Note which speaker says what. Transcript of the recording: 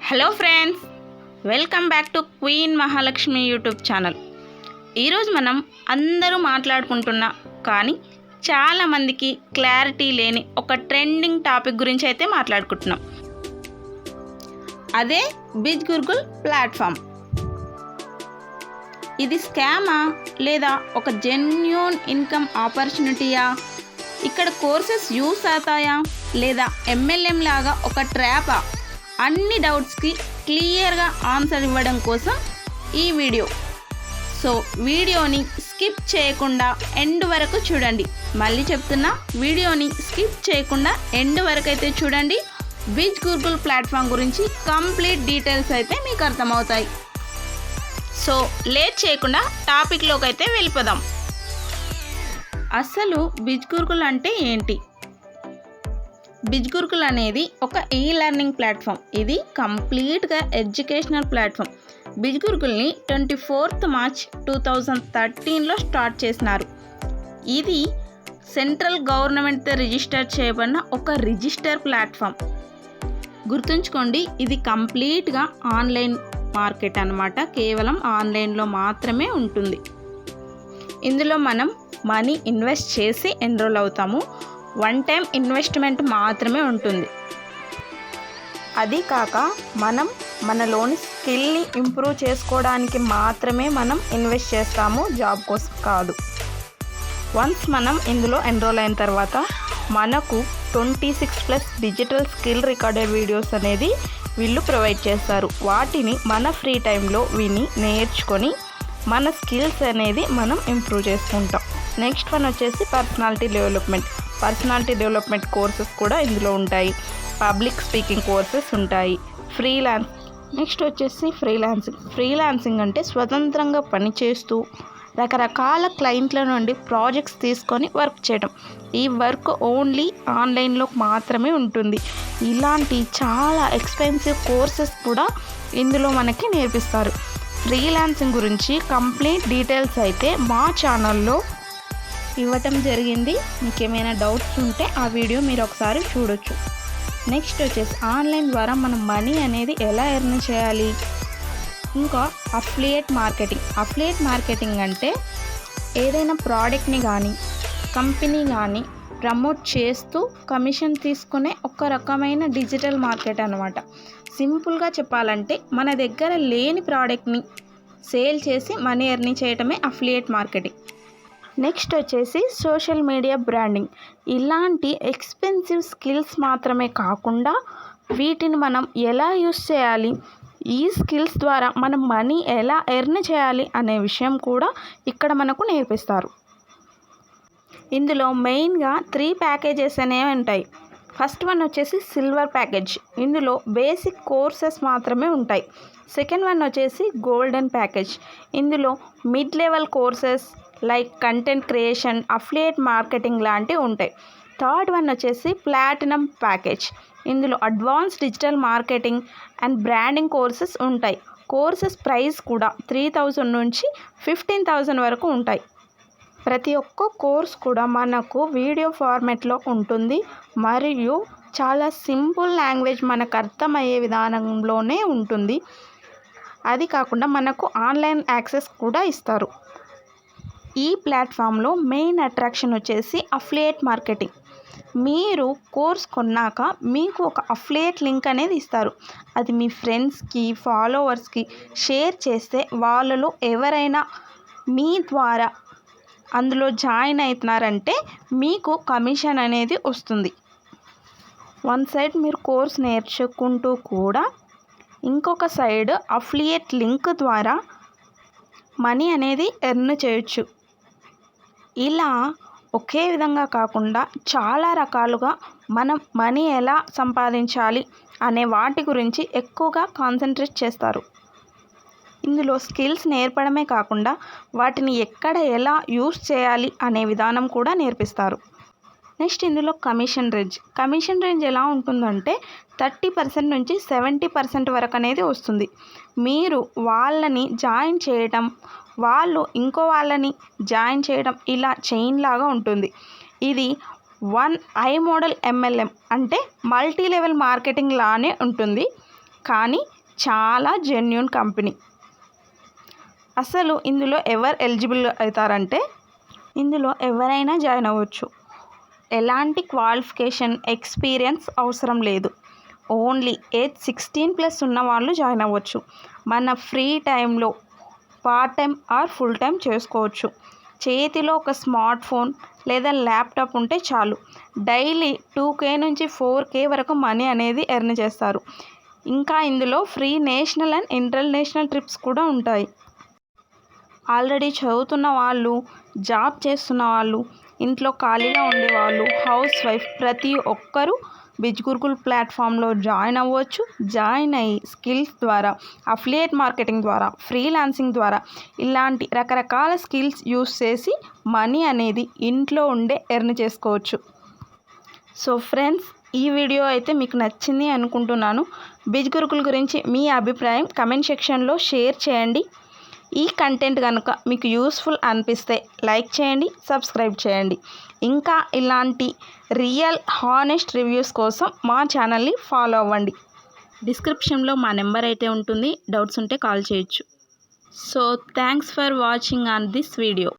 Speaker 1: Hello friends, welcome back to queen Mahalakshmi YouTube channel. ఈరోజు మనం అందరూ మాట్లాడుకుంటున్న కానీ చాలామందికి క్లారిటీ లేని ఒక ట్రెండింగ్ టాపిక్ గురించి అయితే మాట్లాడుకుంటున్నాం. అదే బిజ్ గూగుల్ ప్లాట్ఫామ్. ఇది స్కామా లేదా ఒక జెన్యూన్ ఇన్కమ్ ఆపర్చునిటీయా? ఇక్కడ కోర్సెస్ యూస్ అవుతాయా లేదా MLM లాగా ఒక ట్రాపా? అన్ని డౌట్స్కి క్లియర్గా ఆన్సర్ ఇవ్వడం కోసం ఈ వీడియో. సో వీడియోని స్కిప్ చేయకుండా ఎండ్ వరకు చూడండి. మళ్ళీ చెప్తున్నా, వీడియోని స్కిప్ చేయకుండా ఎండ్ వరకు అయితే చూడండి. బిజ్ గూగుల్ ప్లాట్ఫామ్ గురించి కంప్లీట్ డీటెయిల్స్ అయితే మీకు అర్థమవుతాయి. సో లేట్ చేయకుండా టాపిక్లోకి అయితే వెళ్ళిపోదాం. అసలు బిజ్ గూగుల్ అంటే ఏంటి? బిజ్ గూగుల్ అనేది ఒక లెర్నింగ్ ప్లాట్ఫామ్. ఇది కంప్లీట్గా ఎడ్యుకేషనల్ ప్లాట్ఫామ్. బిజ్ గూగుల్ని 24th March 2013లో స్టార్ట్ చేసినారు. ఇది సెంట్రల్ గవర్నమెంట్తో రిజిస్టర్ చేయబడిన ఒక రిజిస్టర్ ప్లాట్ఫామ్. గుర్తుంచుకోండి, ఇది కంప్లీట్గా ఆన్లైన్ మార్కెట్ అన్నమాట. కేవలం ఆన్లైన్లో మాత్రమే ఉంటుంది. ఇందులో మనం మనీ ఇన్వెస్ట్ చేసి ఎన్రోల్ అవుతాము. వన్ టైం ఇన్వెస్ట్మెంట్ మాత్రమే ఉంటుంది. అది కాక మనలోని స్కిల్ని ఇంప్రూవ్ చేసుకోవడానికి మాత్రమే మనం ఇన్వెస్ట్ చేస్తాము, జాబ్ కోసం కాదు. వన్స్ మనం ఇందులో ఎన్రోల్ అయిన తర్వాత మనకు 26+ డిజిటల్ స్కిల్ రికార్డెడ్ వీడియోస్ అనేది వీళ్ళు ప్రొవైడ్ చేస్తారు. వాటిని మన ఫ్రీ టైంలో విని నేర్చుకొని మన స్కిల్స్ అనేది మనం ఇంప్రూవ్ చేసుకుంటాం. నెక్స్ట్ వన్ వచ్చేసి పర్సనాలిటీ డెవలప్మెంట్ కోర్సెస్ కూడా ఇందులో ఉంటాయి. పబ్లిక్ స్పీకింగ్ కోర్సెస్ ఉంటాయి. నెక్స్ట్ వచ్చేసి ఫ్రీలాన్సింగ్ అంటే స్వతంత్రంగా పనిచేస్తూ రకరకాల క్లయింట్ల నుండి ప్రాజెక్ట్స్ తీసుకొని వర్క్ చేయడం. ఈ వర్క్ ఓన్లీ ఆన్లైన్లో మాత్రమే ఉంటుంది. ఇలాంటి చాలా ఎక్స్పెన్సివ్ కోర్సెస్ కూడా ఇందులో మనకి నేర్పిస్తారు. ఫ్రీలాన్సింగ్ గురించి కంప్లీట్ డీటెయిల్స్ అయితే మా ఛానల్లో ఇవ్వటం జరిగింది. మీకు ఏమైనా డౌట్స్ ఉంటే ఆ వీడియో మీరు ఒకసారి చూడొచ్చు. నెక్స్ట్ వచ్చేసి ఆన్లైన్ ద్వారా మనం మనీ అనేది ఎలా ఎర్న్ చేయాలి. ఇంకా అఫిలియేట్ మార్కెటింగ్ అంటే ఏదైనా ప్రోడక్ట్ని కానీ కంపెనీ కానీ ప్రమోట్ చేస్తూ కమిషన్ తీసుకునే ఒక రకమైన డిజిటల్ మార్కెట్ అన్నమాట. సింపుల్గా చెప్పాలంటే మన దగ్గర లేని ప్రోడక్ట్ని సేల్ చేసి మనీ ఎర్న్ చేయటమే అఫిలియేట్ మార్కెటింగ్. నెక్స్ట్ వచ్చేసి సోషల్ మీడియా బ్రాండింగ్. ఇలాంటి ఎక్స్పెన్సివ్ స్కిల్స్ మాత్రమే కాకుండా వీటిని మనం ఎలా యూస్ చేయాలి, ఈ స్కిల్స్ ద్వారా మనం మనీ ఎలా ఎర్న్ చేయాలి అనే విషయం కూడా ఇక్కడ మనకు నేర్పిస్తారు. ఇందులో మెయిన్గా 3 ప్యాకేజెస్ అనేవి ఉంటాయి. ఫస్ట్ వన్ వచ్చేసి సిల్వర్ ప్యాకేజ్. ఇందులో బేసిక్ కోర్సెస్ మాత్రమే ఉంటాయి. సెకండ్ వన్ వచ్చేసి గోల్డెన్ ప్యాకేజ్. ఇందులో mid level courses like content creation, affiliate marketing లాంటివి ఉంటాయి. థర్డ్ వన్ వచ్చేసి ప్లాటినం ప్యాకేజ్. ఇందులో advance digital marketing and branding courses ఉంటాయి. కోర్సెస్ ప్రైస్ కూడా 3000 నుంచి 15,000 వరకు ఉంటాయి. ప్రతి ఒక్క కోర్స్ కూడా మనకు వీడియో ఫార్మాట్లో ఉంటుంది మరియు చాలా సింపుల్ లాంగ్వేజ్ మనకు అర్థమయ్యే విధానంలోనే ఉంటుంది. అది కాకుండా మనకు ఆన్లైన్ యాక్సెస్ కూడా ఇస్తారు. ఈ ప్లాట్ఫామ్లో మెయిన్ అట్రాక్షన్ వచ్చేసి అఫిలియేట్ మార్కెటింగ్. మీరు కోర్స్ కొన్నాక మీకు ఒక అఫిలియేట్ లింక్ అనేది ఇస్తారు. అది మీ ఫ్రెండ్స్కి, ఫాలోవర్స్కి షేర్ చేస్తే వాళ్ళలో ఎవరైనా మీ ద్వారా అందులో జాయిన్ అవుతున్నారంటే మీకు కమిషన్ అనేది వస్తుంది. వన్ సైడ్ మీరు కోర్స్ నేర్చుకుంటూ కూడా ఇంకొక సైడ్ అఫిలియేట్ లింక్ ద్వారా మనీ అనేది ఎర్న్ చేయొచ్చు. ఇలా ఒకే విధంగా కాకుండా చాలా రకాలుగా మనం మనీ ఎలా సంపాదించాలి అనే వాటి గురించి ఎక్కువగా కాన్సన్ట్రేట్ చేస్తారు. ఇందులో స్కిల్స్ నేర్పడమే కాకుండా వాటిని ఎక్కడ ఎలా యూస్ చేయాలి అనే విధానం కూడా నేర్పిస్తారు. నెక్స్ట్ ఇందులో కమిషన్ రేంజ్ ఎలా ఉంటుందంటే 30% నుంచి 70% వరకు అనేది వస్తుంది. మీరు వాళ్ళని జాయిన్ చేయడం, వాళ్ళు ఇంకో వాళ్ళని జాయిన్ చేయడం, ఇలా చైన్ లాగా ఉంటుంది. ఇది 1 మోడల్ MLM అంటే మల్టీ లెవెల్ మార్కెటింగ్ లానే ఉంటుంది. కానీ చాలా జెన్యూన్ కంపెనీ. అసలు ఇందులో ఎవరు ఎలిజిబుల్ అవుతారంటే ఇందులో ఎవరైనా జాయిన్ అవ్వచ్చు. ఎలాంటి క్వాలిఫికేషన్ ఎక్స్పీరియన్స్ అవసరం లేదు. ఓన్లీ ఏజ్ 16+ ఉన్న వాళ్ళు జాయిన్ అవ్వచ్చు. మన ఫ్రీ టైంలో part time or full time చేసుకోవచ్చు. చేతిలో ఒక స్మార్ట్ ఫోన్ లేదా ల్యాప్టాప్ ఉంటే చాలు. డైలీ 2K నుంచి 4K వరకు మనీ అనేది ఎర్న్ చేస్తారు. ఇంకా ఇందులో free national and international trips కూడా ఉంటాయి. ఆల్రెడీ చదువుతున్న వాళ్ళు, జాబ్ చేస్తున్న వాళ్ళు, ఇంట్లో ఖాళీగా ఉండేవాళ్ళు, హౌస్ వైఫ్ ప్రతి ఒక్కరూ బిజ్ గురుకుల్ ప్లాట్ఫామ్లో జాయిన్ అవ్వచ్చు. జాయిన్ అయ్యి స్కిల్స్ ద్వారా, అఫిలియేట్ మార్కెటింగ్ ద్వారా, ఫ్రీలాన్సింగ్ ద్వారా ఇలాంటి రకరకాల స్కిల్స్ యూస్ చేసి మనీ అనేది ఇంట్లో ఉండే ఎర్న్ చేసుకోవచ్చు. సో ఫ్రెండ్స్, ఈ వీడియో అయితే మీకు నచ్చింది అనుకుంటున్నాను. బిజ్ గురుకుల్ గురించి మీ అభిప్రాయం కమెంట్ సెక్షన్లో షేర్ చేయండి. ఈ కంటెంట్ కనుక మీకు యూస్ఫుల్ అనిపిస్తే లైక్ చేయండి, సబ్స్క్రైబ్ చేయండి. ఇంకా ఇలాంటి రియల్ హానెస్ట్ రివ్యూస్ కోసం మా ఛానల్ని ఫాలో అవ్వండి. డిస్క్రిప్షన్లో మా నెంబర్ అయితే ఉంటుంది. డౌట్స్ ఉంటే కాల్ చేయొచ్చు. So thanks for watching on this video.